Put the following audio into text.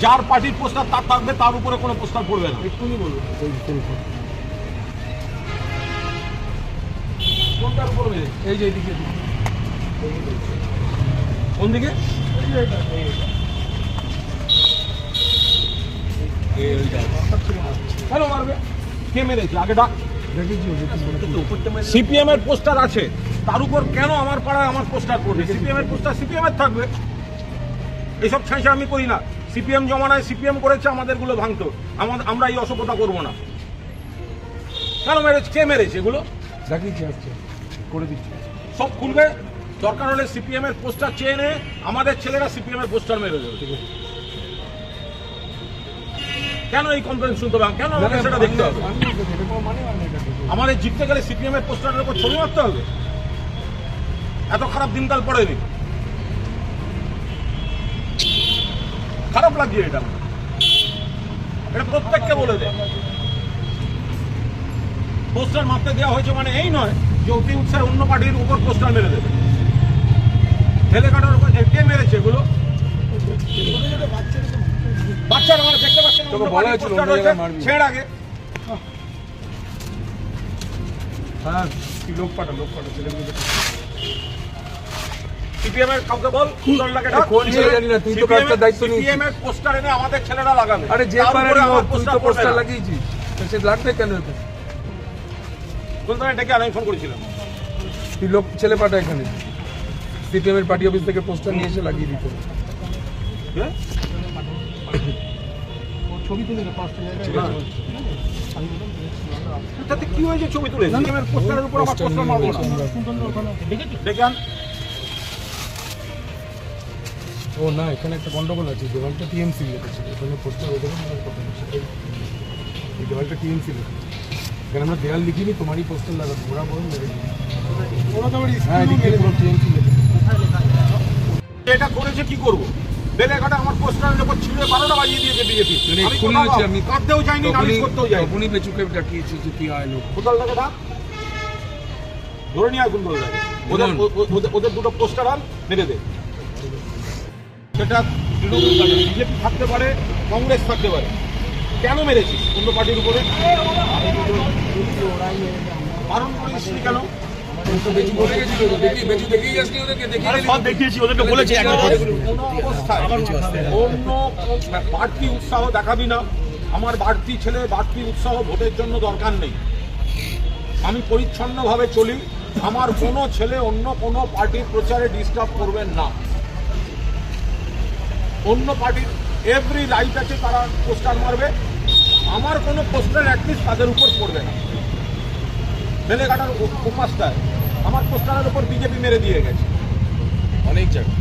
যার পার্টির পোস্টার তার থাকবে, তার উপরে কোনো পোস্টার পড়বে না। এক্ষুনি বলুন কোনটার উপর মেরে? এই যে এইদিকে কোন দিকে? কেন মারবে? কে মেরেছে? আগে ডাক। সিপিএম এর পোস্টার আছে, তার উপর কেন আমার পাড়ায় আমার পোস্টার পড়বে? সিপিএম এর পোস্টার সিপিএম এর থাকবে। এইসব ছাইসা আমি করি না। সিপিএম জমানায় সিপিএম করেছে, আমাদেরগুলো ভাঙতো। আমরা এই অসভ্যতা করবো না। কেন মেরেছে? কে মেরেছে এগুলো? দেখিয়েছি আজকে করে দিচ্ছি। সব খুলবে। দরকার হলে সিপিএম এর পোস্টার চেয়ে নে, আমাদের ছেলেরা সিপিএম এর পোস্টার মেরে দেবে। কেন এই কমপ্লেন শুনতে হবে? কেন আমাকে সেটা দেখতে হবে? আমাদের জিততে গেলে সিপিএম এর পোস্টারের উপর ছবি মারতে হবে? এত খারাপ দিনকাল পড়েনি। খারাপ লাগছে এটা। এটা প্রত্যেককে বলে দেয়। পোস্টার মারতে দেওয়া হয়েছে মানে এই নয় যে অতি উৎসাহে অন্য পার্টির উপর পোস্টার মেরে দেবে। ঢেলে কাটার উপর কে মেরেছে এগুলো? বাচ্চারা মানে দেখতে পাচ্ছেন ছেড় আগে। হ্যাঁ লোক পাঠা ছেলেগুলো সিপিএম এর কাউকে বল, কোন ছেলে জানি না, তুই তো কাজটা দায়িত্ব নিয়েছিস। সিপিএম এর পোস্টার এনে আমাদের ছেলেরা লাগাবে। আরে যে পারে তুই তো পোস্টার লাগিয়েছিস, সে লাগবে কেন? কোন ধরনের ডেকে আমি ফোন করেছিলাম। তুই লোক ছেলে পাঠা এখানে সিপিএম এর পার্টি অফিস থেকে পোস্টার নিয়ে এসে লাগিয়ে দিত। ছবি তুলে তাতে কি হয়েছে? ছবি তুলে সিপিএম এর পোস্টারের উপর আমার পোস্টার মারবো না। দেখেন ও না, এখানে একটা গন্ডগোল আছে। দেওয়ালটা টিএমসি লেখেছে, এখানে পোস্টার ওদের কথা না। এই দেওয়ালটা টিএমসি লেখেছে, এখানে আমরা দেওয়াল লিখিনি, তোমারই পোস্টার লাগাবো। ওরা বলুন হ্যাঁ লিখে পুরো টিএমসি লেখেছে। এটা করেছে কি করবো? বেলেঘাটে আমার পোস্টারের উপর ছিঁড়ে 12টা বাজিয়ে দিয়েছে বিজেপি। আমি কাঁদতেও যাইনি, নালিশ করতেও যাইনি। উনি পেছুকে ডাকিয়েছে যে কি হয় লোক কোথালটাকে ডাক ধরে নিয়ে আসুন, ধরে রাখে। ওদের দুটো পোস্টার আন, মেরে দে। সেটা তৃণমূল বিজেপি থাকতে পারে, কংগ্রেস থাকতে পারে। কেন মেরেছিস অন্য পার্টির উপরে? বারণ করেছিস কেন? অন্য বাড়তি উৎসাহ দেখাবি না। আমার বাড়তি ছেলে বাড়তি উৎসাহ ভোটের জন্য দরকার নেই। আমি পরিচ্ছন্নভাবে চলি। আমার কোনো ছেলে অন্য কোনো পার্টির প্রচারে ডিস্টার্ব করবেন না। অন্য পার্টির এভরি রাইট আছে, তারা পোস্টার মারবে। আমার কোনো পোস্টার অ্যাটলিস্ট তাদের উপর পড়বে না। বেলেঘাটার উপাসটায় আমার পোস্টারের উপর বিজেপি মেরে দিয়ে গেছে অনেক জায়গায়।